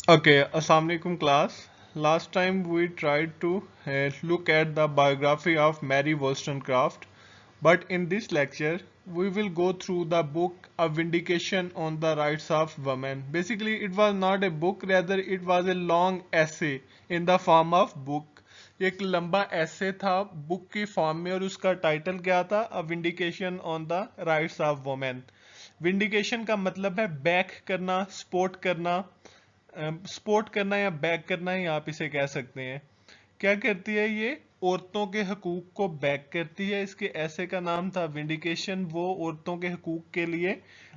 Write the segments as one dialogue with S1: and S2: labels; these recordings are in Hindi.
S1: Okay, Assalamualaikum class. Last time we tried to look at the biography of Mary Wollstonecraft, but in this lecture we will go through the book A Vindication on the Rights of Women. Basically, it was not a book, rather it was a long essay in the form of book. एक लंबा ऐसे था बुक की फॉर्म में और उसका टाइटल क्या था? A vindication on the rights of women. Vindication का मतलब है बैक करना, सपोर्ट करना, सपोर्ट करना या बैक करना ही आप इसे कह सकते हैं. क्या करती है ये? औरतों के हकूक को बैक करती है. इसके ऐसे का नाम था विंडिकेशन. वो औरतों के हकूक के लिए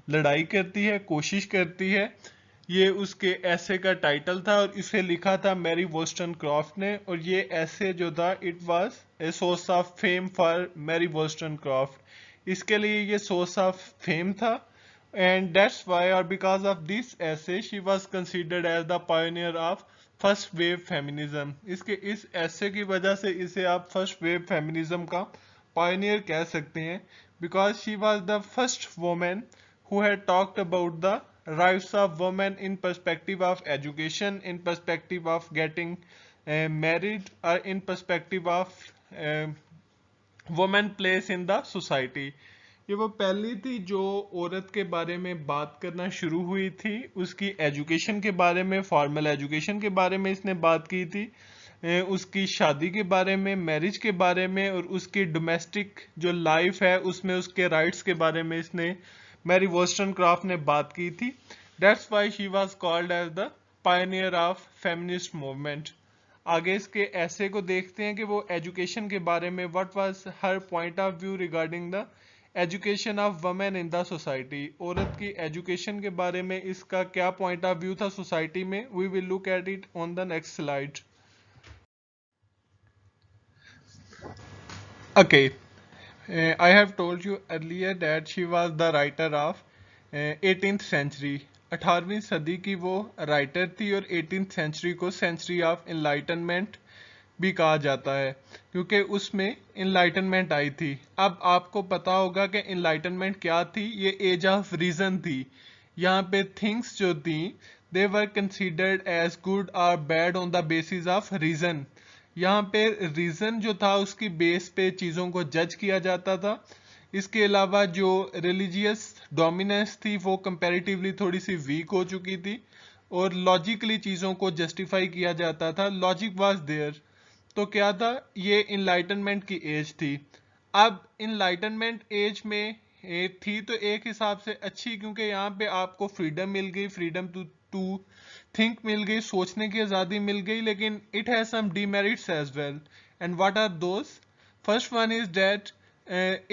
S1: लड़ाई करती है, कोशिश करती है. ये उसके ऐसे का टाइटल था और इसे लिखा था मैरी वोस्टनक्रॉफ्ट ने. और ये ऐसे जो था it was a source of fame for Mary Wollstonecraft. इसके लिए ये सोर्स ऑफ फेम था. And that's why, or because of this essay, she was considered as the pioneer of first wave feminism. इसके इस ऐसे की वजह से इसे आप फर्स्ट वेव फेमिनिज्म का पायनियर कह सकते हैं, because she was the first women who had talked about the rights of women in perspective of education, in perspective of getting married, और in perspective of women place in the society. ये वो पहली थी जो औरत के बारे में बात करना शुरू हुई थी. उसकी एजुकेशन के बारे में, फॉर्मल एजुकेशन के बारे में इसने बात की थी. उसकी शादी के बारे में, मैरिज के बारे में, और उसकी डोमेस्टिक जो लाइफ है उसमें उसके राइट्स के बारे में इसने, मैरी वोस्टनक्रॉफ्ट ने बात की थी. That's why she was called as the pioneer of feminist movement. आगे इसके ऐसे को देखते हैं कि वो एजुकेशन के बारे में, what was her point of view regarding the education of women in the society. औरत की एजुकेशन के बारे में इसका क्या पॉइंट ऑफ व्यू था सोसाइटी में. We will look at it on the next slide. Okay, I have told you earlier that she was the writer of 18th century. 18वीं सदी की वो राइटर थी और 18th सेंचुरी को सेंचुरी ऑफ इनलाइटनमेंट भी कहा जाता है, क्योंकि उसमें इनलाइटनमेंट आई थी. अब आपको पता होगा कि इनलाइटनमेंट क्या थी. ये एज ऑफ रीजन थी. यहाँ पे थिंग्स जो थी they were considered as good और bad on the basis of reason. यहाँ पे रीजन जो था उसकी बेस पे चीज़ों को जज किया जाता था. इसके अलावा जो रिलीजियस डोमिनेंस थी वो कंपैरेटिवली थोड़ी सी वीक हो चुकी थी और लॉजिकली चीज़ों को जस्टिफाई किया जाता था. Logic was there. तो क्या था? ये इनलाइटनमेंट की एज थी. अब इनलाइटनमेंट एज में थी तो एक हिसाब से अच्छी, क्योंकि यहाँ पे आपको फ्रीडम मिल गई, फ्रीडम टू टू थिंक मिल गई, सोचने की आज़ादी मिल गई. लेकिन it has some demerits as well. And what are those? First one is that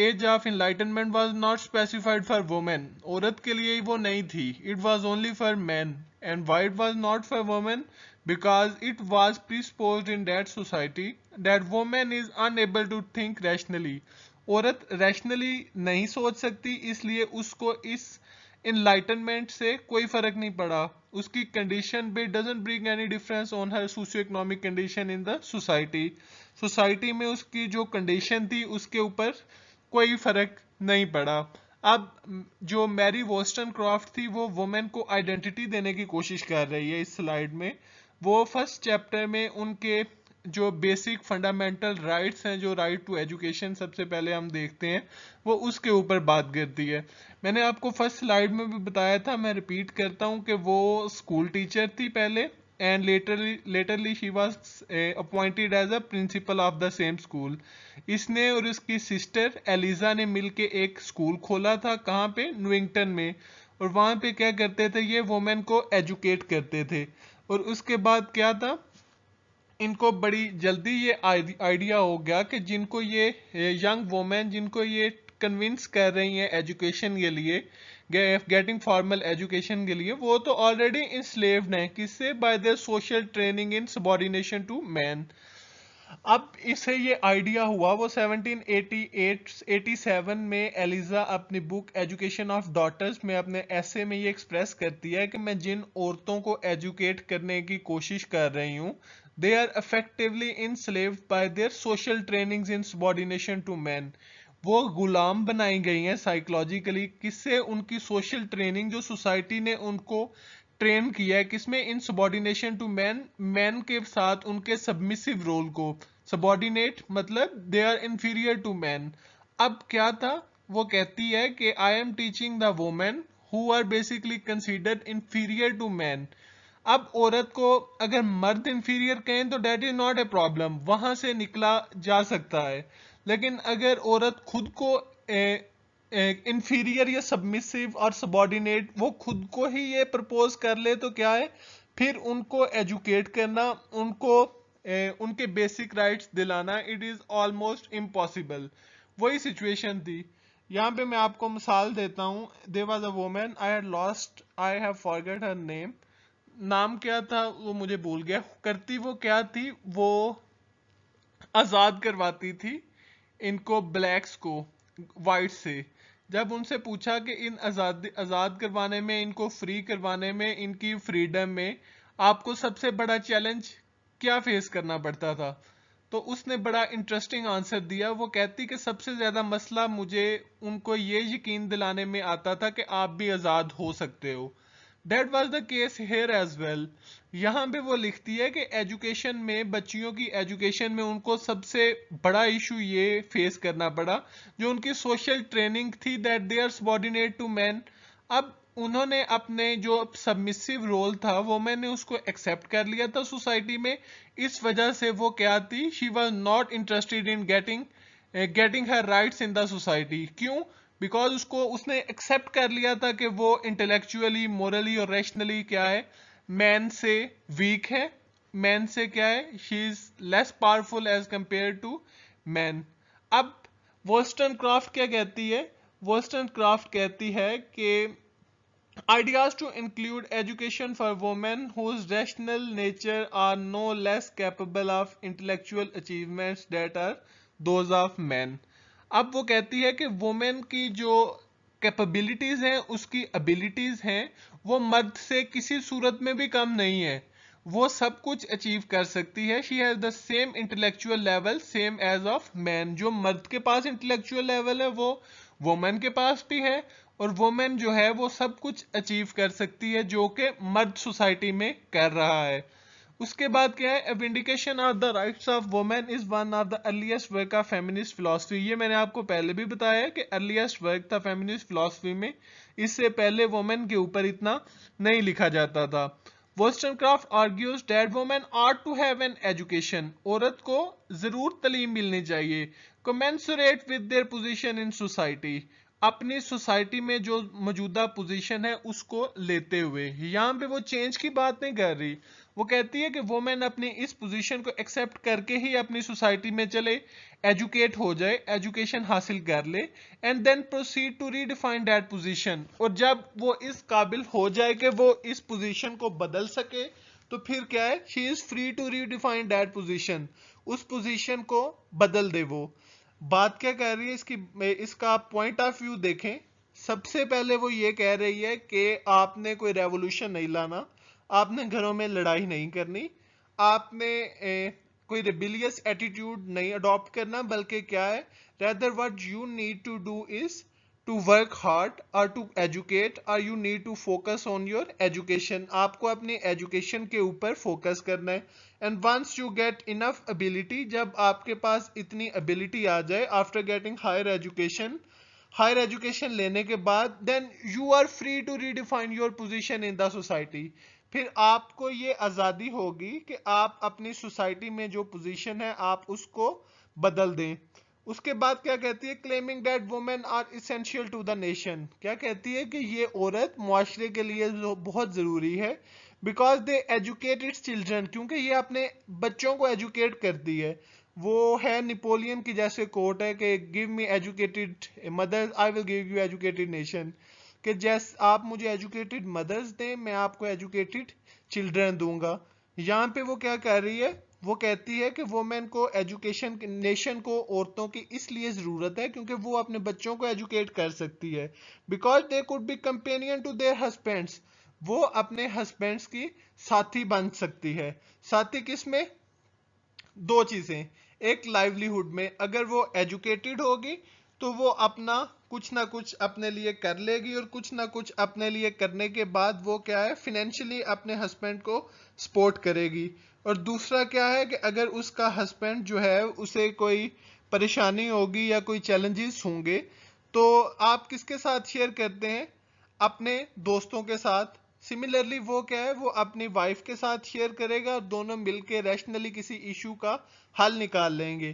S1: age of enlightenment was not specified for women. औरत के लिए वो नहीं थी. It was only for man. And why it was not for women? Because it was presupposed in that society that woman is unable to think rationally. औरत रैशनली नहीं सोच सकती, इसलिए उसको इस इनलाइटनमेंट से कोई फर्क नहीं पड़ा. उसकी कंडीशन भी doesn't bring any difference on her socio economic condition in the society. Society में उसकी जो कंडीशन थी उसके ऊपर कोई फर्क नहीं पड़ा. अब जो मैरी वोस्टनक्रॉफ्ट थी वो वुमेन को आइडेंटिटी देने की कोशिश कर रही है. इस स्लाइड में वो फर्स्ट चैप्टर में उनके जो बेसिक फंडामेंटल राइट्स हैं, जो राइट टू एजुकेशन सबसे पहले हम देखते हैं, वो उसके ऊपर बात करती है. मैंने आपको फर्स्ट स्लाइड में भी बताया था, मैं रिपीट करता हूँ कि वो स्कूल टीचर थी पहले, and latterly she was appointed as a principal of the same school. इसने और इसकी सिस्टर एलिजा ने मिलके एक स्कूल खोला था. कहाँ पे? न्यूइंगटन में. और वहाँ पे क्या करते थे? ये वुमेन को एजुकेट करते थे. और उसके बाद क्या था? इनको बड़ी जल्दी ये आइडिया हो गया कि जिनको ये यंग वुमेन जिनको ये कन्विंस कर रही हैं एजुकेशन के लिए, गेटिंग फॉर्मल एजुकेशन के लिए, वो तो ऑलरेडी इंस्लेव्ड हैं. किससे? By their social training in subordination to man. अब इसे ये आइडिया हुआ, वो 1787 में एलिजा अपनी बुक एजुकेशन ऑफ डॉटर्स में अपने ऐसे में ये एक्सप्रेस करती है कि मैं जिन औरतों को एजुकेट करने की कोशिश कर रही हूँ, they are effectively enslaved by their social trainings in subordination to man. वो गुलाम बनाई गई हैं साइकोलॉजिकली. किससे? उनकी सोशल ट्रेनिंग जो सोसाइटी ने उनको ट्रेन किया है किसमें, in subordination to man, man के साथ उनके सबमिसिव रोल को। सबॉर्डिनेट मतलब they are inferior to man. अब क्या था, वो कहती है कि I am teaching the women who are basically considered inferior to man. अब औरत को अगर मर्द इंफीरियर कहें तो that is not a problem, वहां से निकला जा सकता है। लेकिन अगर औरत खुद को इंफीरियर या सबमिसिव और सबॉर्डिनेट वो खुद को ही ये प्रपोज कर ले तो क्या है, फिर उनको एजुकेट करना, उनको उनके बेसिक राइट्स दिलाना, इट इज ऑलमोस्ट इम्पॉसिबल। वही सिचुएशन थी। यहाँ पे मैं आपको मिसाल देता हूँ। There was a woman, I had lost, I have forget her name, नाम क्या था वो मुझे भूल गया। करती वो क्या थी, वो आजाद करवाती थी इनको, ब्लैक्स को वाइट से। जब उनसे पूछा कि इन आजाद करवाने में, इनको फ्री करवाने में, इनकी फ्रीडम में आपको सबसे बड़ा चैलेंज क्या फेस करना पड़ता था, तो उसने बड़ा इंटरेस्टिंग आंसर दिया। वो कहती कि सबसे ज्यादा मसला मुझे उनको ये यकीन दिलाने में आता था कि आप भी आजाद हो सकते हो। That was the case here as well. यहाँ पे वो लिखती है कि एजुकेशन में, बच्चियों की एजुकेशन में उनको सबसे बड़ा इशू ये फेस करना पड़ा, जो उनकी सोशल ट्रेनिंग थी, that they are subordinate to man. अब उन्होंने अपने जो सबमिसिव रोल था वो मैंने उसको एक्सेप्ट कर लिया था सोसाइटी में। इस वजह से वो क्या थी, she was not interested in getting her rights in the society. क्यों? बिकॉज उसको, उसने एक्सेप्ट कर लिया था कि वो इंटेलेक्चुअली, मोरली और रैशनली क्या है, मैन से वीक है। मैन से क्या है, she is less powerful as compare to man. अब वोस्टनक्राफ्ट क्या कहती है, वोस्टनक्राफ्ट कहती है कि ideas to include education for women whose rational nature are no less capable of intellectual achievements that are those of men। अब वो कहती है कि वुमेन की जो कैपेबिलिटीज हैं, उसकी एबिलिटीज हैं, वो मर्द से किसी सूरत में भी कम नहीं है। वो सब कुछ अचीव कर सकती है। She has the same intellectual level same as of man. जो मर्द के पास इंटेलेक्चुअल लेवल है वो वुमेन के पास भी है, और वुमेन जो है वो सब कुछ अचीव कर सकती है जो कि मर्द सोसाइटी में कर रहा है। उसके बाद क्या है, vindication of the rights of women is one of the earliest work of feminist philosophy. ये मैंने आपको पहले भी बताया है कि अर्लीस्ट वर्क था फेमिनिस्ट फिलोसफी में, इससे पहले वुमेन के ऊपर इतना नहीं लिखा जाता था। Wollstonecraft argues that women ought to have an education. औरत को जरूर तालीम मिलनी चाहिए, commensurate with their position in society, अपनी सोसाइटी में जो मौजूदा पोजीशन है उसको लेते हुए। यहाँ पे वो चेंज की बात नहीं कर रही, वो कहती है कि वुमेन अपनी इस पोजीशन को एक्सेप्ट करके ही अपनी सोसाइटी में चले, एजुकेट हो जाए, एजुकेशन हासिल कर ले, and then proceed to redefine that position. और जब वो इस काबिल हो जाए कि वो इस पोजीशन को बदल सके, तो फिर क्या है, she is free to redefine that position, उस पोजीशन को बदल दे वो। बात क्या कह रही है इसकी, इसका पॉइंट ऑफ व्यू देखें। सबसे पहले वो ये कह रही है कि आपने कोई रेवोल्यूशन नहीं लाना, आपने घरों में लड़ाई नहीं करनी, आपने कोई रिबिलियस एटीट्यूड नहीं अडॉप्ट करना, बल्कि क्या है, rather what you need to do is to work hard और टू एजुकेट, और you need to focus on your education. आपको अपनी एजुकेशन के ऊपर फोकस करना है। And once you get enough ability, जब आपके पास इतनी एबिलिटी आ जाए, after getting higher education, higher education लेने के बाद, then you are free to redefine your position in the society. फिर आपको ये आज़ादी होगी कि आप अपनी सोसाइटी में जो पोजीशन है आप उसको बदल दें। उसके बाद क्या कहती है, claiming that women are essential to the nation. क्या कहती है कि ये औरत मुआशरे के लिए बहुत ज़रूरी है, because they educate it's children, क्योंकि ये अपने बच्चों को एजुकेट करती है। वो है नेपोलियन की जैसे कोट है कि give me educated mother's I will give you educated nation, कि जैसे आप मुझे एजुकेटेड मदर्स दें, मैं आपको एजुकेटेड चिल्ड्रन दूंगा। यहाँ पे वो क्या कर रही है, वो कहती है कि वुमेन को एजुकेशन, नेशन को औरतों की इसलिए जरूरत है क्योंकि वो अपने बच्चों को एजुकेट कर सकती है, because they could be companion to their husbands. वो अपने हस्बैंड्स की साथी बन सकती है। साथी किस में? दो चीजें, एक लाइवलीहुड में, अगर वो एजुकेटेड होगी तो वो अपना कुछ ना कुछ अपने लिए कर लेगी, और कुछ ना कुछ अपने लिए करने के बाद वो क्या है, फिनेंशियली अपने हस्बैंड को सपोर्ट करेगी। और दूसरा क्या है कि अगर उसका हस्बैंड जो है उसे कोई परेशानी होगी या कोई चैलेंजेस होंगे, तो आप किसके साथ शेयर करते हैं, अपने दोस्तों के साथ। सिमिलरली वो क्या है, वो अपनी वाइफ के साथ शेयर करेगा और दोनों मिलकर रैशनली किसी इशू का हल निकाल लेंगे।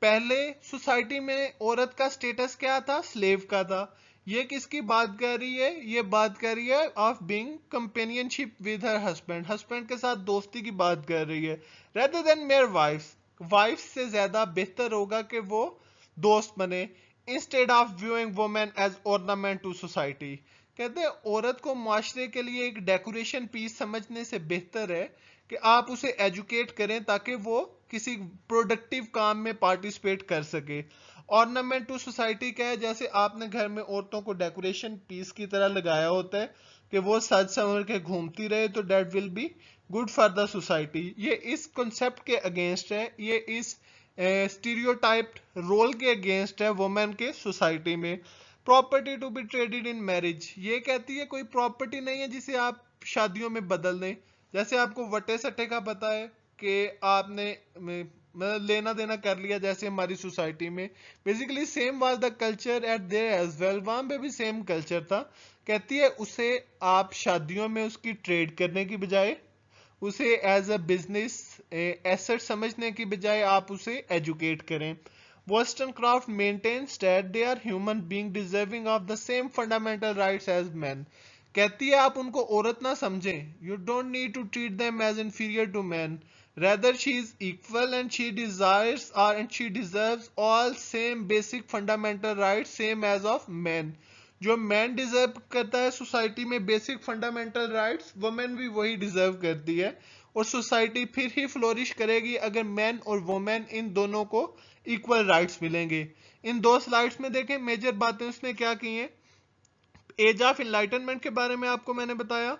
S1: पहले सोसाइटी में औरत का स्टेटस क्या था, स्लेव का था। ये किसकी बात कर रही है, ये बात कर रही है of being companionship with her husband, husband के साथ दोस्ती की बात कर रही है, rather than mere wife. Wife से ज्यादा बेहतर होगा कि वो दोस्त बने, instead of viewing women as ornament to society. कहते हैं औरत को माशरे के लिए एक डेकोरेशन पीस समझने से बेहतर है कि आप उसे एजुकेट करें ताकि वो किसी प्रोडक्टिव काम में पार्टिसिपेट कर सके। ऑर्नामेंट टू सोसाइटी क्या है, जैसे आपने घर में औरतों को डेकोरेशन पीस की तरह लगाया होता है कि वो सज संवर के घूमती रहे, तो that will be good for the society. ये इस कॉन्सेप्ट के अगेंस्ट है, ये इस स्टीरियोटाइप रोल के अगेंस्ट है वुमेन के सोसाइटी में। Property to be traded in marriage, ये कहती है कोई प्रॉपर्टी नहीं है जिसे आप शादियों में बदल दें। जैसे आपको वटे सट्टे का पता है कि आपने मतलब लेना देना कर लिया, जैसे हमारी सोसाइटी में basically same was the culture at there as well, वहां पे भी सेम कल्चर था। कहती है उसे आप शादियों में उसकी ट्रेड करने की बजाय, उसे एज अ बिजनेस एसेट समझने की बजाय आप उसे एजुकेट करें। Wollstonecraft maintains that they are human being deserving of the same fundamental rights as men. कहती है आप उनको औरत ना समझें, you don't need to treat them as inferior to men. Rather, she is equal and she desires and she deserves all same basic fundamental rights same as of men. जो मैन डिजर्व करता है सोसाइटी में बेसिक फंडामेंटल राइट्स, वुमेन भी वही डिजर्व करती है। और सोसाइटी फिर ही फ्लोरिश करेगी अगर मैन और वुमेन इन दोनों को इक्वल राइट्स मिलेंगे। इन दो स्लाइड्स में देखें मेजर बातें उसने क्या की हैं। एज ऑफ इनलाइटनमेंट के बारे में आपको मैंने बताया,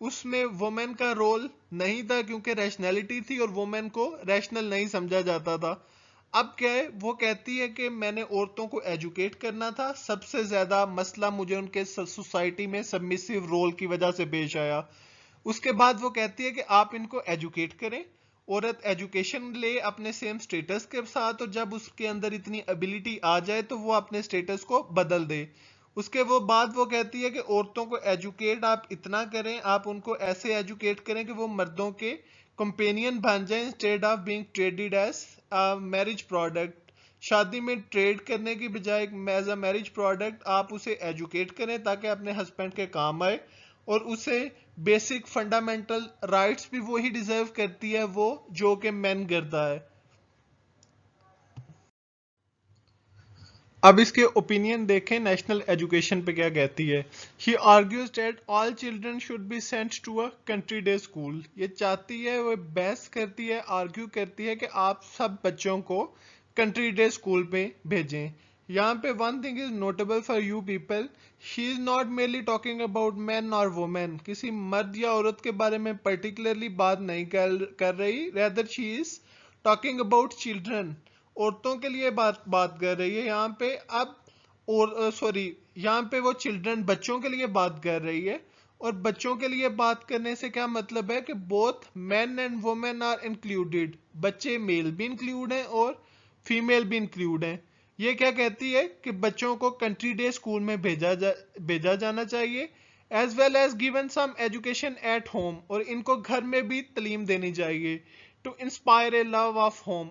S1: उसमें वुमेन का रोल नहीं था क्योंकि रैशनैलिटी थी और वुमेन को रैशनल नहीं समझा जाता था। अब क्या है, वो कहती है कि मैंने औरतों को एजुकेट करना था, सबसे ज्यादा मसला मुझे उनके सोसाइटी में सबमिसिव रोल की वजह से पेश आया। उसके बाद वो कहती है कि आप इनको एजुकेट करें, औरत एजुकेशन ले अपने सेम स्टेटस के साथ, और जब उसके अंदर इतनी एबिलिटी आ जाए तो वो अपने स्टेटस को बदल दे। उसके वो बाद वो कहती है कि औरतों को एजुकेट आप इतना करें, आप उनको ऐसे एजुकेट करें कि वो मर्दों के कंपेनियन बन जाए instead of being traded as marriage product. शादी में ट्रेड करने की बजाय एज अ मैरिज प्रोडक्ट आप उसे एजुकेट करें ताकि अपने हस्बैंड के काम आए, और उसे बेसिक फंडामेंटल राइट्स भी वही डिजर्व करती है वो जो कि मैन करता है। अब इसके ओपिनियन देखें नेशनल एजुकेशन पे क्या कहती है। She argues that all children should be sent to a country day school. ये चाहती है, वो बहस करती है, आर्ग्यू करती है कि आप सब बच्चों को कंट्री डे स्कूल पे भेजें। यहाँ पे one thing is notable for you people, she is not merely talking about man और वुमेन, किसी मर्द या औरत के बारे में पर्टिकुलरली बात नहीं कर रही, rather she is talking about children, औरतों के लिए बात कर रही है यहाँ पे। अब और सॉरी, यहाँ पे वो चिल्ड्रन बच्चों के लिए बात कर रही है, और बच्चों के लिए बात करने से क्या मतलब है कि both men and women are included, बच्चे मेल भी इंक्लूड हैं और फीमेल भी इंक्लूड हैं। ये क्या कहती है कि बच्चों को कंट्री डे स्कूल में भेजा जाना चाहिए, as well as given some education at home, और इनको घर में भी तालीम देनी चाहिए। To inspire a love of home,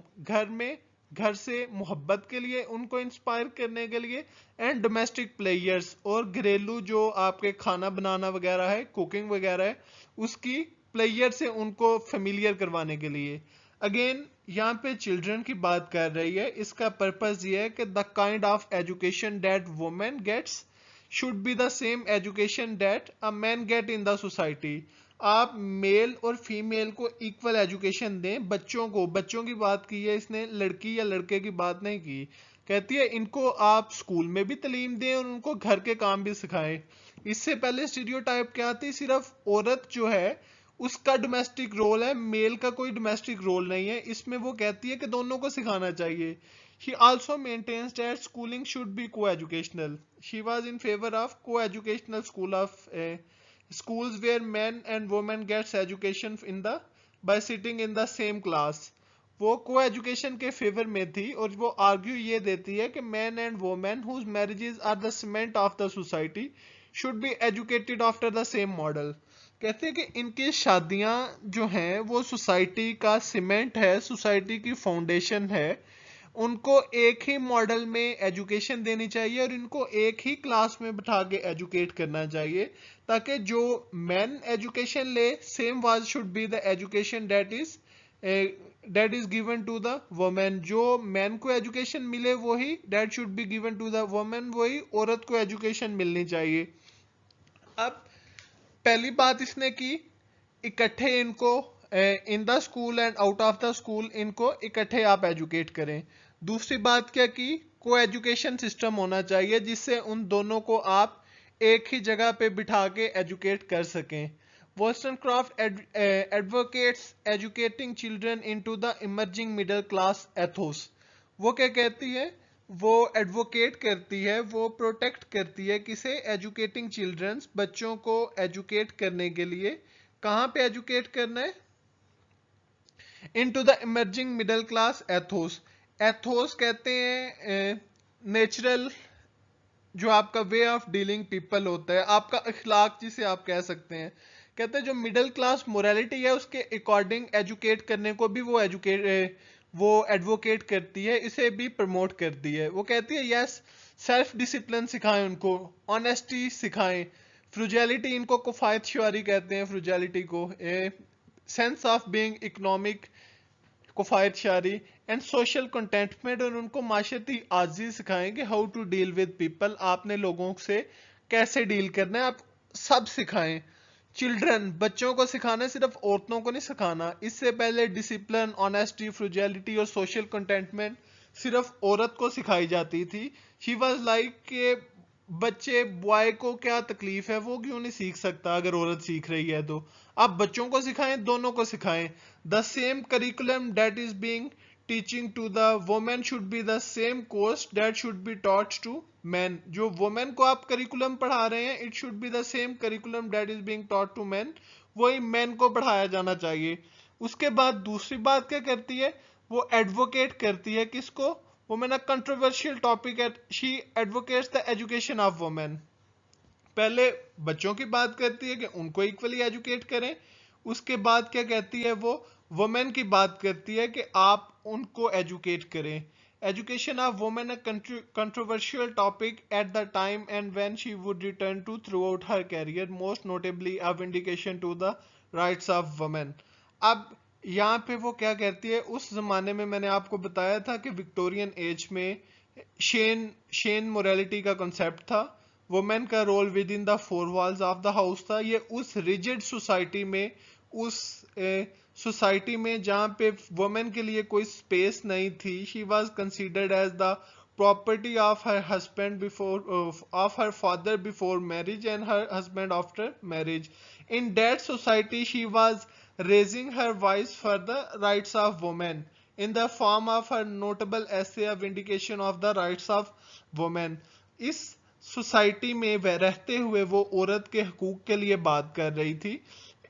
S1: घर से मोहब्बत के लिए, उनको इंस्पायर करने के लिए, एंड डोमेस्टिक प्लेयर्स, और घरेलू जो आपके खाना बनाना वगैरह है, कुकिंग वगैरह है, उसकी प्लेयर से उनको फेमिलियर करवाने के लिए। अगेन यहाँ पे चिल्ड्रन की बात कर रही है, इसका पर्पस ये है कि the kind of education that women gets should be the same education that a man get in the society. आप मेल और फीमेल को इक्वल एजुकेशन दें, बच्चों की बात की है इसने, लड़की या लड़के की बात नहीं की। कहती है इनको आप स्कूल में भी तालीम दें और उनको घर के काम भी सिखाएं। इससे पहले स्टीरियोटाइप क्या थी, सिर्फ औरत जो है उसका डोमेस्टिक रोल है, मेल का कोई डोमेस्टिक रोल नहीं है। इसमें वो कहती है कि दोनों को सिखाना चाहिए। She also maintains that schooling should be co-educational. She was in favor of co-educational schools where men and women gets education in the by sitting in the same class. वो को एजुकेशन के फेवर में थी और वो आर्ग्यू ये देती है कि man and women whose marriages are the cement of the society should be educated after the same model. कहते हैं कि इनकी शादियां जो हैं वो सोसाइटी का सीमेंट है, सोसाइटी की फाउंडेशन है, उनको एक ही मॉडल में एजुकेशन देनी चाहिए और इनको एक ही क्लास में बिठा के एजुकेट करना चाहिए ताकि जो मैन एजुकेशन ले same was should be the education that is given to the women. जो मैन को एजुकेशन मिले वही that should be given to the women, वही औरत को एजुकेशन मिलनी चाहिए। अब पहली बात इसने की इकट्ठे इनको in the school and out of the school इनको इकट्ठे आप एजुकेट करें। दूसरी बात क्या की, को एजुकेशन सिस्टम होना चाहिए जिससे उन दोनों को आप एक ही जगह पे बिठा के एजुकेट कर सकें। Wollstonecraft advocates educating children into the emerging middle class ethos। वो क्या कहती है, वो एडवोकेट करती है, वो प्रोटेक्ट करती है किसे, एजुकेटिंग चिल्ड्रंस, बच्चों को एजुकेट करने के लिए। कहाँ पे एजुकेट करना है, into the emerging middle class Athos. Athos कहते हैं नेचुरल जो आपका वे ऑफ डीलिंग पीपल होता है, आपका अखलाक जिसे आप कह सकते हैं। कहते हैं जो मिडिल क्लास मोरालिटी है उसके अकॉर्डिंग एजुकेट करने को भी वो एडवोकेट करती है, इसे भी प्रमोट करती है। वो कहती है यस, सेल्फ डिसिप्लिन सिखाएं उनको, ऑनेस्टी सिखाएं, फ्रूजैलिटी, इनको किफायत शुआरी कहते हैं फ्रूजैलिटी को, सेंस ऑफ बीइंग इकोनॉमिक किफायत शारी एंड सोशल कंटेंटमेंट, और उनको माशरती आजी सिखाएं कि how to deal with people, आपने लोगों से कैसे डील करना है, आप सब सिखाएं। चिल्ड्रन, बच्चों को सिखाना है, सिर्फ औरतों को नहीं सिखाना। इससे पहले डिसिप्लिन, ऑनेस्टी, फ्रूजैलिटी और सोशल कंटेंटमेंट सिर्फ औरत को सिखाई जाती थी। शी वॉज लाइक के बच्चे बॉय को क्या तकलीफ है वो क्यों नहीं सीख सकता अगर औरत सीख रही है तो आप बच्चों को सिखाएं, दोनों को सिखाएं। The same curriculum that is being teaching to the women should be the same course that should be taught to man. जो वुमेन को आप करिकुलम पढ़ा रहे हैं, it should be the same curriculum that is being taught to man, वही मैन को पढ़ाया जाना चाहिए। उसके बाद दूसरी बात क्या करती है, वो एडवोकेट करती है किसको, women. A controversial topic at she advocates the education of women. पहले बच्चों की बात करती है कि उनको इक्वली एजुकेट करें, उसके बाद क्या कहती है, वो वुमेन की बात करती है कि आप उनको एजुकेट करें। Education of women a controversial topic at the time and when she would return to throughout her career, most notably a vindication to the rights of women. अब यहाँ पे वो क्या कहती है, उस जमाने में मैंने आपको बताया था कि विक्टोरियन एज में शेन मोरालिटी का कॉन्सेप्ट था, वुमेन का role within the four walls of the house था। ये उस रिजिड सोसाइटी में, उस सोसाइटी में जहाँ पे वुमेन के लिए कोई स्पेस नहीं थी, she was considered as the property of her husband before of her father before marriage and her husband after marriage. In that society she was raising her voice for the rights of women in the form of her notable essay A Vindication of the Rights of Women। इस सोसाइटी में वह रहते हुए वो औरत के हकूक के लिए बात कर रही थी।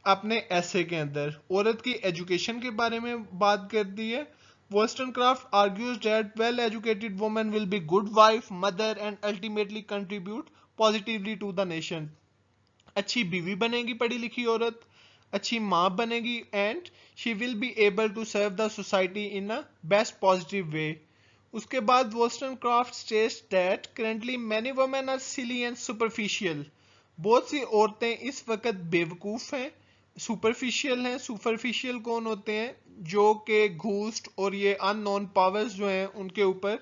S1: अपने ऐसे के अंदर औरत की एजुकेशन के बारे में बात कर दी है। Wollstonecraft argues that well-educated woman will be good wife, mother and ultimately contribute positively to the nation। अच्छी बीवी बनेगी पढ़ी लिखी औरत, अच्छी माँ बनेगी and she will be able to serve the society in a best positive way। उसके बाद Wollstonecraft states that currently many women are silly and superficial। बहुत सी औरतें इस वक्त बेवकूफ़ हैं, सुपरफिशियल हैं। सुपरफिशियल कौन होते हैं, जो कि घूस्ट और ये अननोन पावर्स जो हैं उनके ऊपर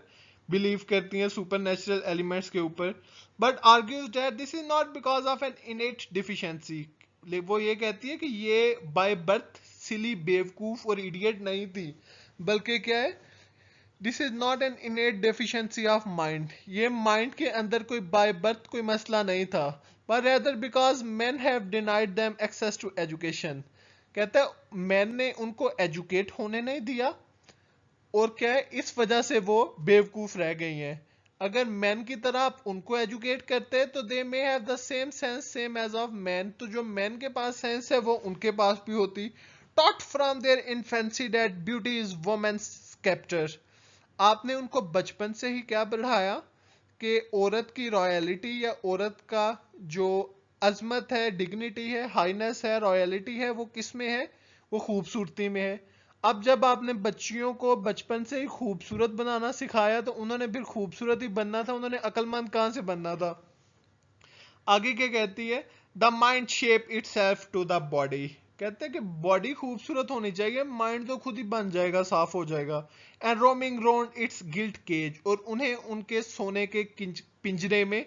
S1: बिलीव करती हैं, सुपर नेचुरल एलिमेंट्स के ऊपर। But argues that this is not because of N इनेट deficiency. वो ये कहती है कि ये बाय बर्थ सिली, बेवकूफ और इडियट नहीं थी, बल्कि क्या है, this is not an इनेट deficiency of mind. ये माइंड के अंदर कोई बाय बर्थ कोई मसला नहीं था, but rather because men have denied them access to education। कहता है मैन ने उनको एजुकेट होने नहीं दिया, और क्या है, इस वजह से वो बेवकूफ रह गई हैं। अगर मैन की तरह आप उनको एजुकेट करते हैं तो they may have the same sense same as of man, तो जो मैन के पास सेंस है वो उनके पास भी होती। Taught from their infancy that beauty is women's sceptre, आपने उनको बचपन से ही क्या बढ़ाया कि औरत की रॉयलिटी या औरत का जो अजमत है, डिग्निटी है, हाईनेस है, रॉयलिटी है, वो किस में है, वो खूबसूरती में है। अब जब आपने बच्चियों को बचपन से ही खूबसूरत बनाना सिखाया तो उन्होंने फिर खूबसूरत ही बनना था, उन्होंने अक्लमंद कहां से बनना था। आगे क्या कहती है, the mind shape itself to the body, कहते हैं कि बॉडी खूबसूरत होनी चाहिए, माइंड तो खुद ही बन जाएगा, साफ हो जाएगा। And roaming round its gilt cage, और उन्हें उनके सोने के पिंजरे में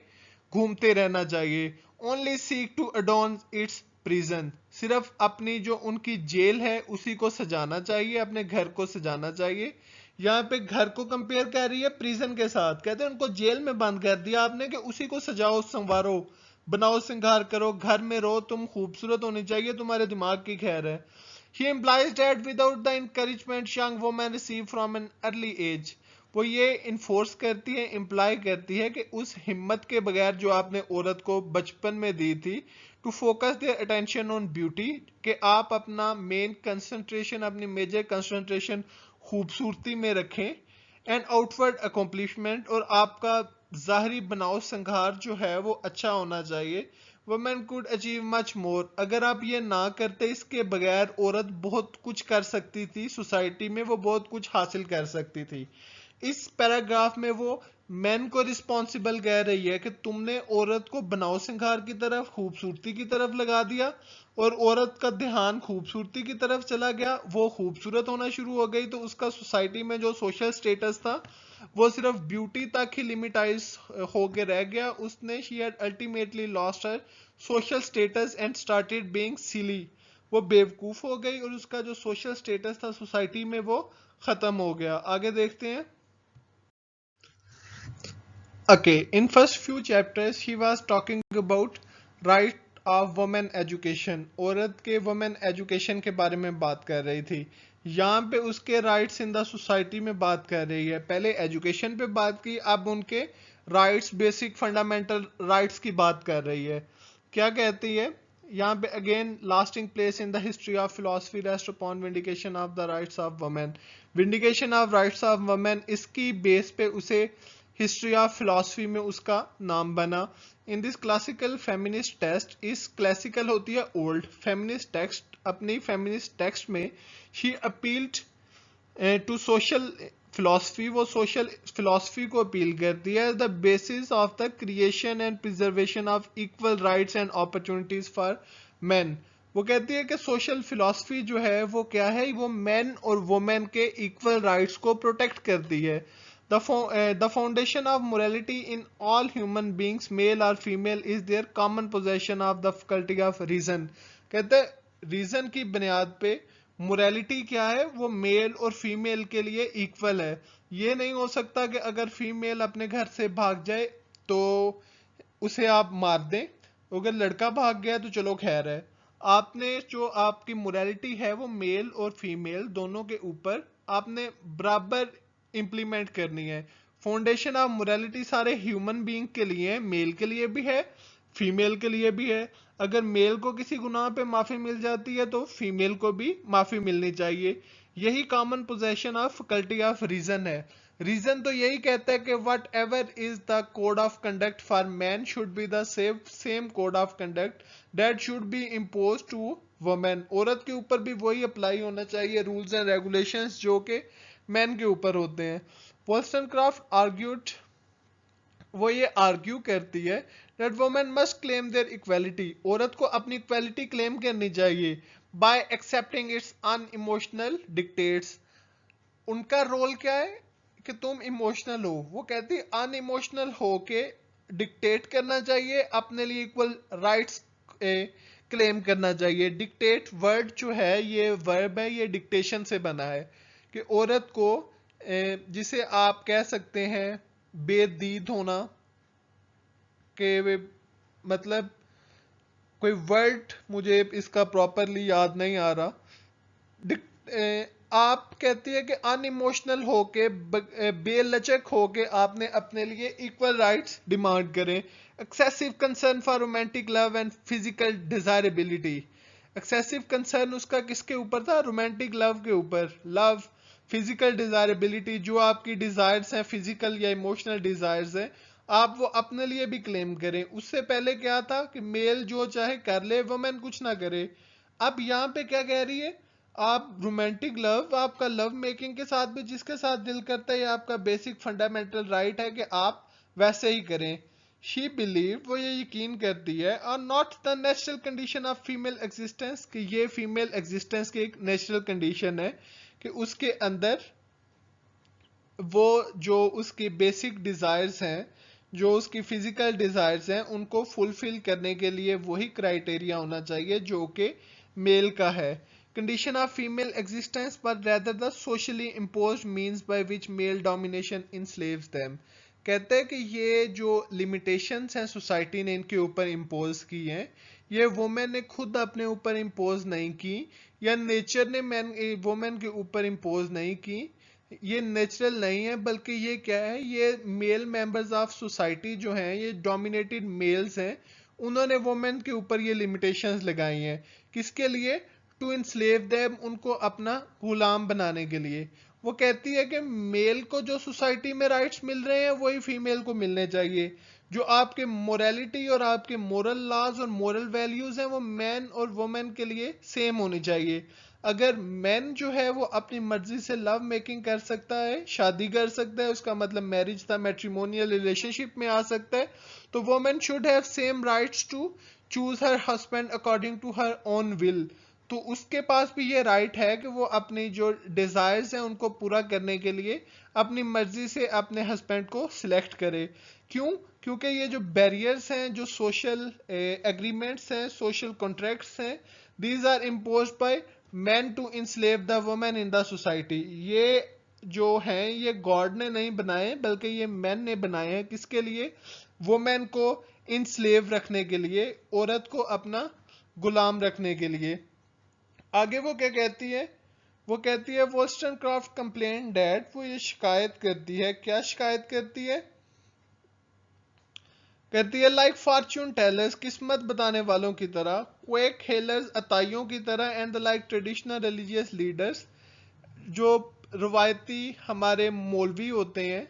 S1: घूमते रहना चाहिए। Only seek to adorn its prison, सिर्फ अपनी जो उनकी जेल है उसी को सजाना चाहिए, अपने घर को सजाना चाहिए। यहाँ पे घर को कंपेयर कर रही है प्रिजन के साथ, कहते हैं उनको जेल में बंद कर दिया आपने कि उसी को सजाओ, संवारो, बनाओ, श्रृंगार करो, घर में रहो, तुम खूबसूरत होनी चाहिए, तुम्हारे दिमाग की खैर है। He implies that without the encouragement young women receive from an early age, वो ये इन्फोर्स करती है, इम्प्लाई करती है कि उस हिम्मत के बगैर जो आपने औरत को बचपन में दी थी, to focus their attention on beauty, कि आप अपना मेन कंसंट्रेशन, अपनी मेजर कंसंट्रेशन खूबसूरती में रखें, एंड आउटवर्ड अकम्पलिशमेंट, और आपका ज़ाहरी बनाव संघार जो है वो अच्छा होना चाहिए। Women could achieve much more, अगर आप ये ना करते, इसके बगैर औरत बहुत कुछ कर सकती थी सोसाइटी में, वो बहुत कुछ हासिल कर सकती थी। इस पैराग्राफ में वो मैन को रिस्पॉन्सिबल कह रही है कि तुमने औरत को बनाव सिंगार की तरफ, खूबसूरती की तरफ लगा दिया, और औरत का ध्यान खूबसूरती की तरफ चला गया, वो खूबसूरत होना शुरू हो गई, तो उसका सोसाइटी में जो सोशल स्टेटस था वो सिर्फ ब्यूटी तक ही लिमिटाइज होके रह गया। उसने she had ultimately lost her social status and started being silly, वो बेवकूफ हो गई और उसका जो सोशल स्टेटस था सोसाइटी में वो खत्म हो गया। आगे देखते हैं। Okay, in first few chapters he was talking about right of women education, औरत के women education के बारे में बात कर रही थी। यहाँ पे उसके rights in the society में बात कर रही है। पहले education पे बात की, अब उनके rights, basic fundamental rights की बात कर रही है। क्या कहती है यहाँ पे, again lasting place in the history of philosophy rest upon vindication of the rights of women, vindication of rights of women, इसकी बेस पे उसे हिस्ट्री ऑफ फिलोसफी में उसका नाम बना। In this classical feminist text, इस क्लासिकल होती है ओल्ड, फेमिनिस्ट टेक्स्ट, अपनी फेमिनिस्ट टेक्स्ट में she appealed to social philosophy, वो सोशल फिलोसफी को अपील करती है, the basis of the creation and preservation of equal rights and opportunities for man. वो कहती है कि सोशल फिलोसफी जो है वो क्या है, वो मैन और वुमेन के इक्वल राइट्स को प्रोटेक्ट करती है। The foundation of morality in all human beings, male or female, is their common possession of the faculty of reason. कहते हैं रीजन की बुनियाद पे मोरालिटी क्या है, वो मेल और फीमेल के लिए इक्वल है। ये नहीं हो सकता कि अगर फीमेल अपने घर से भाग जाए तो उसे आप मार दें, अगर लड़का भाग गया तो चलो खैर है। आपने जो आपकी मोरालिटी है वो मेल और फीमेल दोनों के ऊपर आपने बराबर इंप्लीमेंट करनी है। फाउंडेशन ऑफ मोरालिटी सारे ह्यूमन बीइंग के लिए है, मेल के लिए भी है, फीमेल के लिए भी है। अगर मेल को किसी गुनाह पे माफी मिल जाती है तो फीमेल को भी माफी मिलनी चाहिए। यही common possession of faculty of reason है। रीजन तो यही कहता है कि whatever is the code of conduct for man should be the same code of conduct that should be impose to women, औरत के ऊपर भी वही अप्लाई होना चाहिए रूल्स एंड रेगुलेशंस जो कि मैन के ऊपर होते हैं। वॉल्स्टनक्राफ्ट आर्ग्यूड, वो ये आर्ग्यू करती है that women must claim their equality, औरत को अपनी इक्वालिटी क्लेम करनी चाहिए by accepting its unemotional dictates. उनका रोल क्या है कि तुम इमोशनल हो, वो कहती है अनइमोशनल हो के डिक्टेट करना चाहिए, अपने लिए इक्वल राइट्स क्लेम करना चाहिए। डिक्टेट वर्ड जो है ये वर्ब है, ये डिक्टेशन से बना है कि औरत को जिसे आप कह सकते हैं बेदीद होना के मतलब कोई वर्ड मुझे इसका प्रॉपरली याद नहीं आ रहा। आप कहती है कि अनइमोशनल होके बेलचक होके आपने अपने लिए इक्वल राइट्स डिमांड करें। Excessive concern for romantic love and physical desirability. Excessive concern उसका किसके ऊपर था? रोमांटिक लव के ऊपर। लव, फिजिकल डिजायरेबिलिटी, जो आपकी डिजायर्स हैं, फिजिकल या इमोशनल डिजायर्स हैं, आप वो अपने लिए भी क्लेम करें। उससे पहले क्या था कि मेल जो चाहे कर ले, वुमेन कुछ ना करे। अब यहाँ पे क्या कह रही है? आप रोमांटिक लव, आपका लव मेकिंग के साथ भी जिसके साथ दिल करता है, ये आपका बेसिक फंडामेंटल राइट है कि आप वैसे ही करें। शी बिलीव, वो ये यकीन करती है, और not the natural condition of female existence, कि ये फीमेल एग्जिस्टेंस की एक नेचुरल कंडीशन है कि उसके अंदर वो जो उसकी बेसिक डिजायर्स हैं, जो उसकी फिजिकल डिजायर्स हैं, उनको फुलफिल करने के लिए वही क्राइटेरिया होना चाहिए जो कि मेल का है। कंडीशन ऑफ फीमेल एग्जिस्टेंस पर rather the socially imposed means by which male domination enslaves them. कहते हैं कि ये जो लिमिटेशंस हैं सोसाइटी ने इनके ऊपर इम्पोज की हैं, ये वुमेन ने खुद अपने ऊपर इम्पोज नहीं की, या नेचर ने मैन वुमेन के ऊपर इम्पोज नहीं की। ये नेचुरल नहीं है, बल्कि ये क्या है, ये मेल मेंबर्स ऑफ सोसाइटी जो हैं, ये डोमिनेटेड मेल्स हैं, उन्होंने वुमेन के ऊपर ये लिमिटेशंस लगाई हैं। किसके लिए? टू इनस्लेव देम, उनको अपना गुलाम बनाने के लिए। वो कहती है कि मेल को जो सोसाइटी में राइट्स मिल रहे हैं वही फीमेल को मिलने चाहिए। जो आपके मोरालिटी और आपके मोरल लॉज और मोरल वैल्यूज हैं, वो मैन और वुमेन के लिए सेम होनी चाहिए। अगर मैन जो है वो अपनी मर्जी से लव मेकिंग कर सकता है, शादी कर सकता है, उसका मतलब मैरिज था, मैट्रिमोनियल रिलेशनशिप में आ सकता है, तो women should have same rights to choose her husband according to her own will. तो उसके पास भी ये राइट है कि वो अपनी जो डिजायर्स हैं उनको पूरा करने के लिए अपनी मर्जी से अपने हस्बैंड को सिलेक्ट करे। क्यों? क्योंकि ये जो बैरियर्स हैं, जो सोशल एग्रीमेंट्स हैं, सोशल कॉन्ट्रैक्ट्स हैं, these are imposed by man to enslave the women in the society. ये जो हैं ये गॉड ने नहीं बनाए, बल्कि ये मैन ने बनाए हैं। किसके लिए? वुमेन को इंस्लेव रखने के लिए, औरत को अपना गुलाम रखने के लिए। आगे वो क्या कहती है? वो कहती है वोस्टनक्रॉफ्ट कंप्लेन डैट, वो ये शिकायत करती है। क्या शिकायत करती है? कहती है लाइक फॉर्च्यून टेलर्स, किस्मत बताने वालों की तरह, क्वेक हेलर्स, अताइयों की तरह, and the like traditional religious leaders, जो रवायती हमारे मौलवी होते हैं,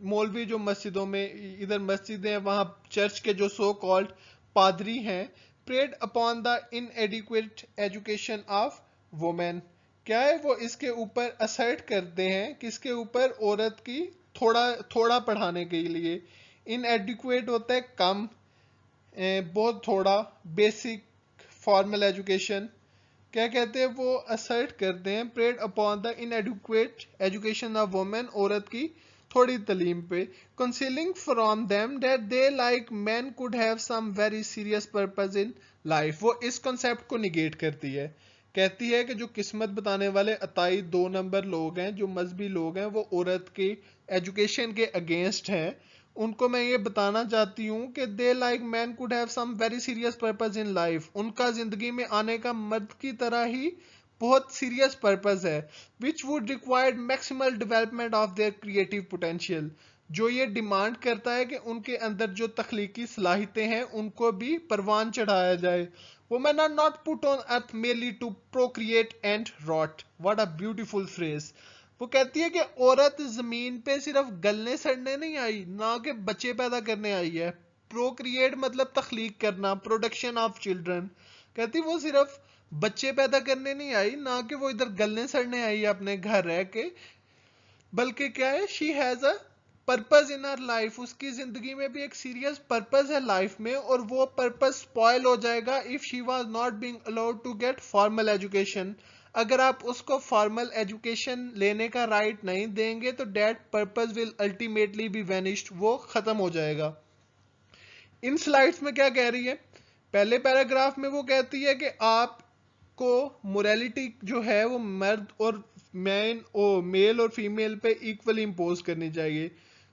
S1: मौलवी जो मस्जिदों में, इधर मस्जिदें हैं वहां चर्च के जो सो कॉल्ड पादरी हैं, preyed upon the inadequate education of women. क्या है? वो इसके ऊपर असर्ट करते हैं, किसके ऊपर? औरत की थोड़ा थोड़ा पढ़ाने के लिए। इनएडिक्वेट होता है कम, बहुत थोड़ा, बेसिक, फॉर्मल एजुकेशन। क्या कहते हैं? वो असर्ट करते हैं preyed upon the inadequate education of women, औरत की थोड़ी तालीम पे, concealing from them that they like man could have some very serious purpose in life. वो इस कॉन्सेप्ट को निगेट करती है। कहती है कि जो किस्मत बताने वाले अताई 2 नंबर लोग हैं, जो मजहबी लोग हैं, वो औरत की एजुकेशन के अगेंस्ट हैं। उनको मैं ये बताना चाहती हूँ कि they like man could have some very serious purpose in life. उनका जिंदगी में आने का मर्द की तरह ही बहुत सीरियस पर्पस है, which would required maximal development of their creative potential, जो ये डिमांड करता है कि उनके अंदर जो तख्लीकी सलाहियतें हैं उनको भी परवान चढ़ाया जाए। Women are not put on earth merely to procreate and rot. What a beautiful phrase. वो कहती है कि औरत जमीन पे सिर्फ गलने सड़ने नहीं आई, ना कि बच्चे पैदा करने आई है। प्रोक्रिएट मतलब तख्लीक करना, प्रोडक्शन ऑफ चिल्ड्रन। कहती वो सिर्फ बच्चे पैदा करने नहीं आई, ना कि वो इधर गलने सड़ने आई है अपने घर रह के, बल्कि क्या है, she has a purpose in her life. उसकी जिंदगी में भी एक सीरियस पर्पस है लाइफ में, और वो पर्पस स्पॉइल हो जाएगा if she was not being allowed to get formal education. अगर आप उसको फॉर्मल एजुकेशन लेने का राइट नहीं देंगे तो that purpose will ultimately B वेनिश्ड, वो खत्म हो जाएगा। इन स्लाइड्स में क्या कह रही है? पहले पैराग्राफ में वो कहती है कि आपको मोरालिटी जो है वो मर्द और मेल और फीमेल पे इक्वली इम्पोज करनी चाहिए।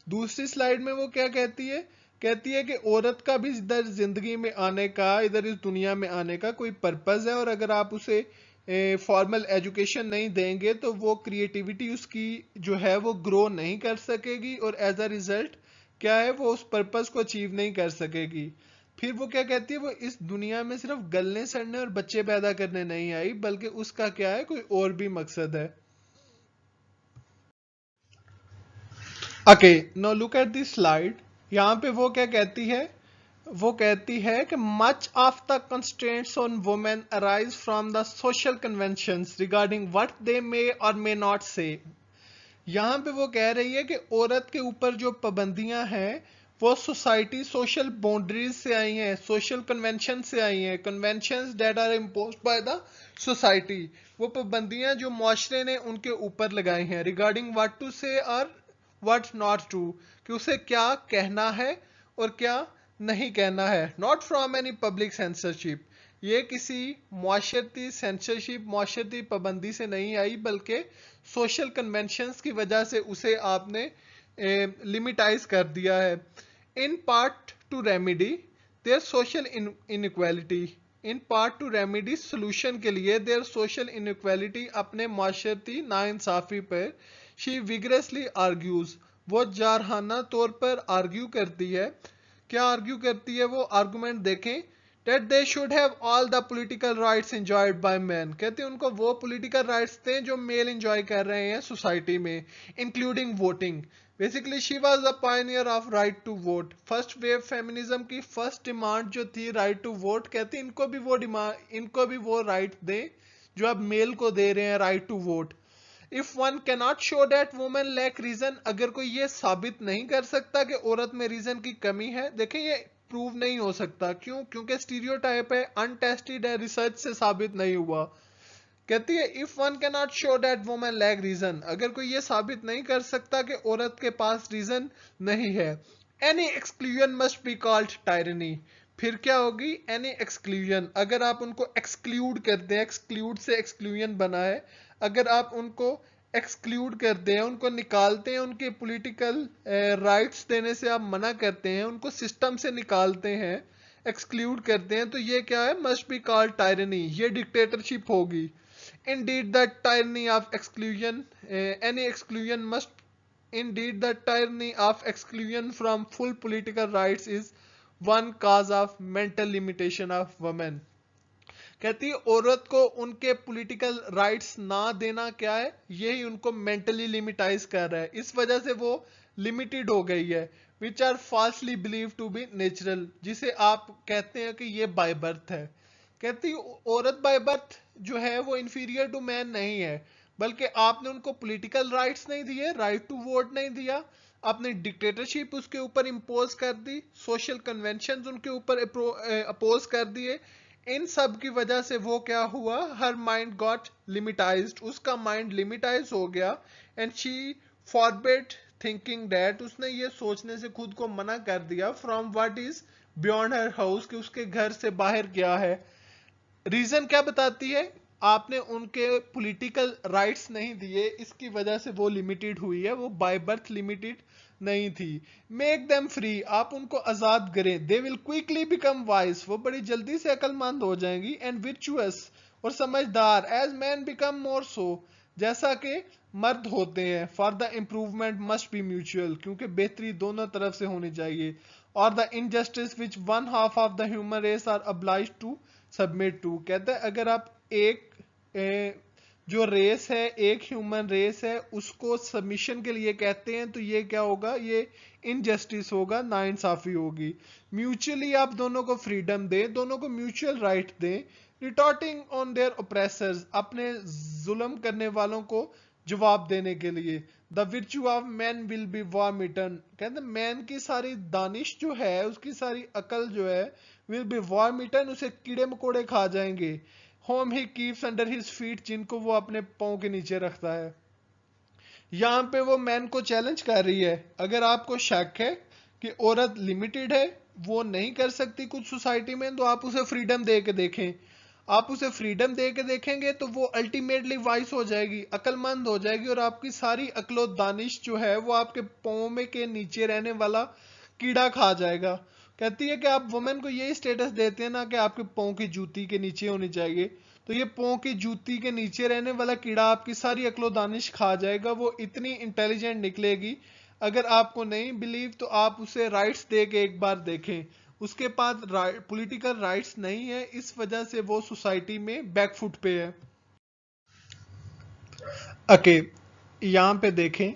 S1: दूसरी स्लाइड में वो क्या कहती है? कहती है कि औरत का भी इधर जिंदगी में आने का, इधर इस दुनिया में आने का कोई पर्पस है, और अगर आप उसे फॉर्मल एजुकेशन नहीं देंगे तो वो क्रिएटिविटी उसकी जो है वो ग्रो नहीं कर सकेगी, और एज अ रिजल्ट क्या है, वो उस पर्पस को अचीव नहीं कर सकेगी। फिर वो क्या कहती है, वो इस दुनिया में सिर्फ गलने सड़ने और बच्चे पैदा करने नहीं आई, बल्कि उसका क्या है, कोई और भी मकसद है। Okay, now look at this slide. यहाँ पे वो क्या कहती है, वो कहती है कि much of the constraints on women arise from the social conventions regarding what they may और मे नॉट से। यहाँ पे वो कह रही है कि औरत के ऊपर जो पाबंदियां हैं वो सोसाइटी सोशल बाउंड्रीज से आई हैं, सोशल कन्वेंशन से आई हैं, conventions that are imposed by the society. वो पाबंदियां जो मुआशरे ने उनके ऊपर लगाई हैं रिगार्डिंग व्हाट टू से और व्हाट नॉट टू, कि उसे क्या कहना है और क्या नहीं कहना है। Not from any public censorship, ये किसी मुआशरती सेंसरशिप, मुआशरती पाबंदी से नहीं आई, बल्कि सोशल कन्वेंशंस की वजह से उसे आपने लिमिटाइज कर दिया है। In part two remedy their social inequality, in part two remedy solution के लिए देयर सोशल इनइक्वालिटी, अपने माशरती नाइंसाफी पर शी विगरसली आर्ग्यूज, वो जारहाना तौर पर आर्ग्यू करती है। क्या आर्ग्यू करती है वो, आर्गुमेंट देखें। that they should have all the political rights enjoyed by men, कहते हैं उनको वो political rights थे जो मेल enjoy कर रहे हैं सोसाइटी में, including voting। Basically she was the pioneer of right to vote. First wave feminism की फर्स्ट डिमांड जो थी राइट टू वोट, कहती इनको भी वो डिमांड, इनको भी वो राइट दें जो अब मेल को दे रहे हैं, right to vote. If one cannot show that women lack reason, अगर कोई ये साबित नहीं कर सकता कि औरत में रीजन की कमी है, देखें ये प्रूव नहीं हो सकता। क्यों? क्योंकि स्टीरियोटाइप है, अनटेस्टेड है, रिसर्च से साबित नहीं हुआ। कहती है if one can not show that women lack reason, अगर कोई ये साबित नहीं कर सकता कि औरत के पास रीजन नहीं है, any exclusion must be called tyranny. फिर क्या होगी? एनी एक्सक्लूजन, अगर आप उनको एक्सक्लूड करते हैं, एक्सक्लूड से एक्सक्लूजन बना है, अगर आप उनको एक्सक्लूड करते हैं, उनको निकालते हैं, उनके पॉलिटिकल राइट्स देने से आप मना करते हैं, उनको सिस्टम से निकालते हैं, एक्सक्लूड करते हैं, तो ये क्या है? मस्ट बी कॉल्ड टायरनी, ये डिक्टेटरशिप होगी। Indeed, the tyranny of exclusion, any exclusion must, indeed, the tyranny of exclusion from full political rights is one cause of mental limitation of women। कहती है औरत को उनके पॉलिटिकल राइट्स ना देना क्या है, यही उनको मेंटली लिमिटाइज कर रहा है, इस वजह से वो लिमिटेड हो गई है। Which are falsely believe to be natural, जिसे आप कहते हैं कि ये बाय बर्थ है। कहती औरत बाय बर्थ जो है वो इंफीरियर टू मैन नहीं है, बल्कि आपने उनको पॉलिटिकल राइट्स नहीं दिए, राइट टू वोट नहीं दिया, आपने डिक्टेटरशिप उसके ऊपर इम्पोज कर दी, सोशल कन्वेंशन उनके ऊपर अपोज कर दिए। इन सब की वजह से वो क्या हुआ? हर माइंड गॉट लिमिटाइज्ड, उसका माइंड लिमिटाइज हो गया। And she forbid thinking that, उसने ये सोचने से खुद को मना कर दिया, from what is beyond her house, कि उसके घर से बाहर क्या है। रीजन क्या बताती है? आपने उनके पॉलिटिकल राइट्स नहीं दिए, इसकी वजह से वो लिमिटेड हुई है, वो बाय बर्थ लिमिटेड नहीं थी। मेक देम फ्री, आप उनको आजाद करें, they will quickly become wise, वो बड़ी जल्दी से अक्लमंद हो जाएंगी, एंड विर्चुअस, और समझदार, as man become more so, जैसा कि मर्द होते हैं। For the improvement must be mutual, क्योंकि बेहतरी दोनों तरफ से होनी चाहिए। और the injustice which one half of the human race are obliged to submit to, कहते हैं अगर आप एक जो रेस है, एक ह्यूमन रेस है, उसको सबमिशन के लिए कहते हैं, तो ये क्या होगा? ये इनजस्टिस होगा, नाइंसाफी होगी। म्यूचुअली आप दोनों को फ्रीडम दें, दोनों को म्यूचुअल राइट दें। रिटॉर्टिंग ऑन देयर ओप्रेसर्स, अपने जुल्म करने वालों को जवाब देने के लिए। The विर्चू of man will be warm eaten, कहते मैन की सारी दानिश जो है, उसकी सारी अकल जो है, विल बी वार्म इटन, उसे कीड़े मकोड़े खा जाएंगे। Home he keeps under his feet, जिनको वो अपने पांव के नीचे रखता है। यहाँ पे वो मैन को चैलेंज कर रही है, अगर आपको शक है कि औरत लिमिटेड है, वो नहीं कर सकती कुछ सोसाइटी में, तो आप उसे फ्रीडम दे के देखें। आप उसे फ्रीडम दे के देखेंगे तो वो अल्टीमेटली वाइस हो जाएगी, अक्लमंद हो जाएगी, और आपकी सारी अक्लो दानिश जो है वो आपके पांव में के नीचे रहने वाला कीड़ा खा जाएगा। कहती है कि आप वुमेन को यही स्टेटस देते हैं ना कि आपके पांव की जूती के नीचे होनी चाहिए, तो ये पौ की जूती के नीचे रहने वाला कीड़ा आपकी सारी अक्लो दानिश खा जाएगा। वो इतनी इंटेलिजेंट निकलेगी, अगर आपको नहीं बिलीव तो आप उसे राइट्स दे के एक बार देखें। उसके पास पॉलिटिकल राइट्स नहीं है, इस वजह से वो सोसाइटी में बैकफुट पे है। ओके, यहाँ पे देखें,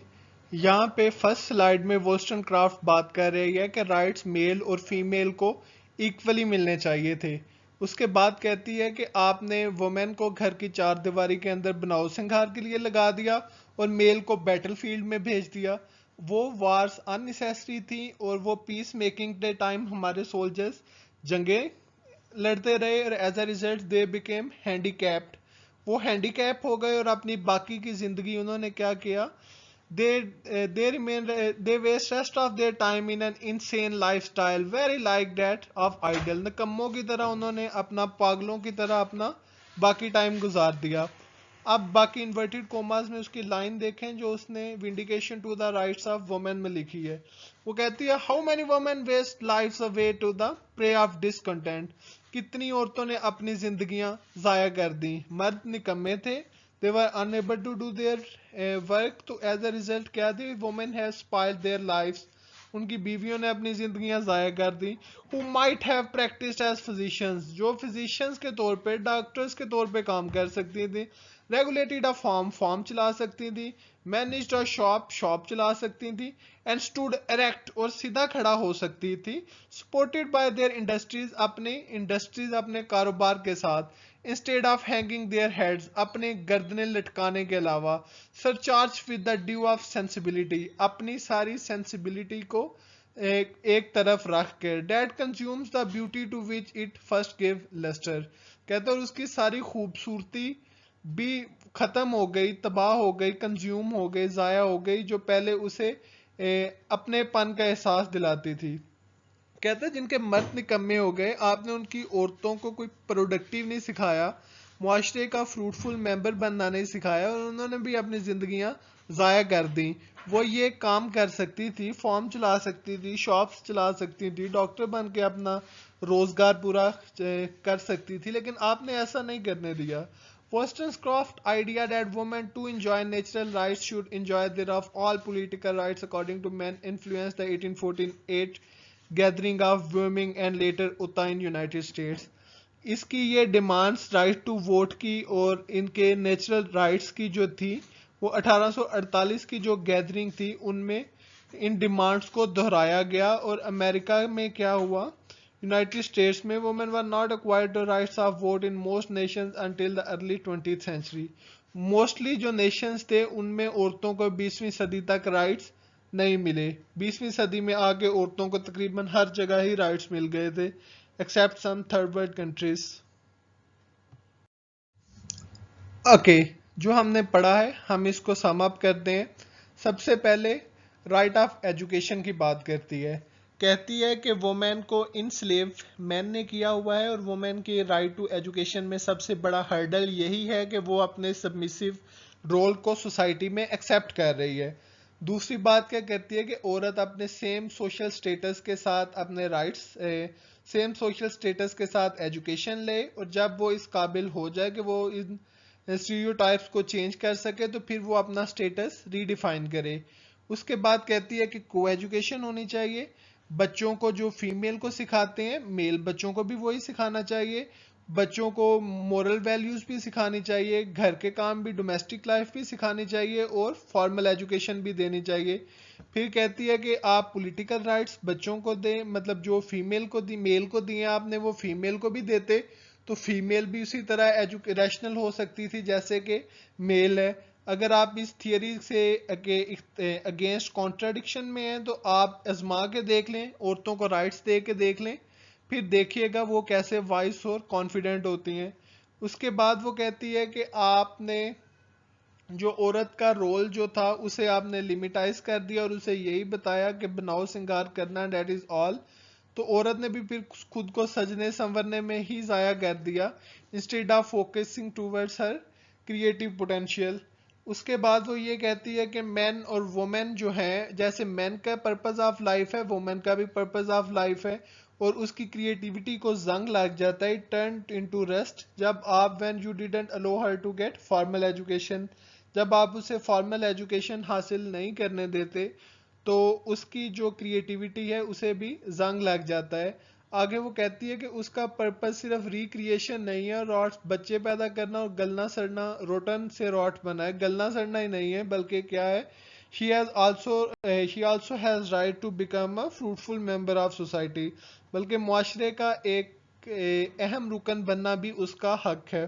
S1: यहाँ पे फर्स्ट स्लाइड में वोस्टनक्राफ्ट बात कर रही है कि राइट्स मेल और फीमेल को इक्वली मिलने चाहिए थे। उसके बाद कहती है कि आपने वुमेन को घर की चार दीवारी के अंदर बनाओ सिंगार के लिए लगा दिया और मेल को बैटलफील्ड में भेज दिया। वो वार्स अननेसेसरी थी और वो पीस मेकिंग के टाइम हमारे सोल्जर्स जंगे लड़ते रहे और as a result they became handicapped. वो हैंडीकैप हो गए और अपनी बाकी की जिंदगी उन्होंने क्या किया, they waste rest of their time in an insane lifestyle very like that of idle। नकम्मों की तरह उन्होंने अपना, पागलों की तरह अपना बाकी टाइम गुजार दिया। अब बाकी इन्वर्टेड कोमास में उसकी लाइन देखें जो उसने vindication to the rights of women में लिखी है। वो कहती है, how many women waste lives away to the prey of discontent. कितनी औरतों ने अपनी जिंदगियां जाया कर दी, मर्द निकम्मे थे, they were unable to do their work, तो एज अ रिजल्ट क्या थी, women have spoiled their lives. उनकी बीवियों ने अपनी जिंदगियां जाया कर दी। Who might have practised as physicians, जो फिजिशियंस के तौर पे, डॉक्टर्स के तौर पे काम कर सकती थी। रेगुलेटेड अ फॉर्म, फॉर्म चला सकती थी। मैनेज्ड अ शॉप, शॉप चला सकती थी। एंड स्टूड एरेक्ट, और सीधा खड़ा हो सकती थी। सपोर्टेड बाय देयर इंडस्ट्रीज, अपने इंडस्ट्रीज, अपने कारोबार के साथ। Instead of hanging their heads, अपने गर्दनें लटकाने के अलावा। Surcharge with the dew of sensibility, अपनी सारी सेंसिबिलिटी को एक तरफ रख कर। That consumes the beauty to which it first give lustre, कहते हैं उसकी सारी खूबसूरती भी खत्म हो गई, तबाह हो गई, कंज्यूम हो गई, जाया हो गई, जो पहले उसे अपनेपन का एहसास दिलाती थी। कहते हैं जिनके मर्द निकम्मे हो गए, आपने उनकी औरतों को कोई प्रोडक्टिव नहीं सिखाया, मुआशरे का फ्रूटफुल मेंबर बनना नहीं सिखाया, और उन्होंने भी अपनी जिंदगियां ज़ाया कर दी। वो ये काम कर सकती थी, फॉर्म चला सकती थी, शॉप्स चला सकती थी, डॉक्टर बन के अपना रोजगार पूरा कर सकती थी, लेकिन आपने ऐसा नहीं करने दिया। Wollstonecraft idea that women to enjoy natural rights should enjoy thereof all political rights according to men influenced the 1848 gathering of worming and later उता इन यूनाइटेड स्टेट्स। इसकी ये डिमांड्स राइट टू वोट की और इनके नेचुरल राइट्स की जो थी, वो 1848 की जो गैदरिंग थी उनमें इन डिमांड्स को दोहराया गया। और अमेरिका में क्या हुआ, यूनाइटेड स्टेट्स में women were not acquired the rights of vote in most nations until the early 20th century. Mostly जो नेशंस थे उनमें औरतों को 20वीं सदी तक राइट्स नहीं मिले। 20वीं सदी में आगे औरतों को तकरीबन हर जगह ही राइट्स मिल गए थे, except some third world countries. Okay, जो हमने पढ़ा है हम इसको सम अप करते हैं। सबसे पहले राइट ऑफ एजुकेशन की बात करती है, कहती है कि वुमेन को इनस्लेव मैन ने किया हुआ है, और वुमेन के राइट टू एजुकेशन में सबसे बड़ा हर्डल यही है कि वो अपने सबमिसिव रोल को सोसाइटी में एक्सेप्ट कर रही है। दूसरी बात क्या कहती है कि औरत अपने सेम सोशल स्टेटस के साथ अपने राइट्स, सेम सोशल स्टेटस के साथ एजुकेशन ले, और जब वो इस काबिल हो जाए कि वो इन स्टीरियोटाइप्स को चेंज कर सके तो फिर वो अपना स्टेटस रीडिफाइन करे। उसके बाद कहती है कि को एजुकेशन होनी चाहिए। बच्चों को जो फीमेल को सिखाते हैं, मेल बच्चों को भी वही सिखाना चाहिए। बच्चों को मोरल वैल्यूज भी सिखानी चाहिए, घर के काम भी, डोमेस्टिक लाइफ भी सिखानी चाहिए, और फॉर्मल एजुकेशन भी देनी चाहिए। फिर कहती है कि आप पॉलिटिकल राइट्स बच्चों को दें, मतलब जो फीमेल को दी, मेल को दिए आपने, वो फीमेल को भी देते तो फीमेल भी उसी तरह रैशनल हो सकती थी जैसे कि मेल है। अगर आप इस थियरी से अगेंस्ट कॉन्ट्राडिक्शन में हैं तो आप आजमा के देख लें, औरतों को राइट्स दे के देख लें, फिर देखिएगा वो कैसे वाइस और कॉन्फिडेंट होती हैं। उसके बाद वो कहती है कि आपने जो औरत का रोल जो था उसे आपने लिमिटाइज कर दिया और उसे यही बताया कि बनाओ सिंगार करना, डेट इज ऑल। तो औरत ने भी फिर खुद को सजने संवरने में ही जाया कर दिया, instead of focusing towards her creative potential. उसके बाद वो ये कहती है कि मैन और वुमेन जो है, जैसे मैन का पर्पस ऑफ लाइफ है, वुमेन का भी पर्पस ऑफ लाइफ है, और उसकी क्रिएटिविटी को जंग लग जाता है, टर्न इनटू रस्ट, जब आप when you didn't allow her to get formal education, जब आप उसे फॉर्मल एजुकेशन हासिल नहीं करने देते, तो उसकी जो क्रिएटिविटी है उसे भी जंग लग जाता है। आगे वो कहती है कि उसका पर्पस सिर्फ रिक्रिएशन नहीं है, रॉट बच्चे पैदा करना और गलना सड़ना, रोटन से रॉट बना है, गलना सड़ना ही नहीं है, बल्कि क्या है, she also has right to become a fruitful member of society, बल्कि मुआशरे का एक अहम रुकन बनना भी उसका हक है।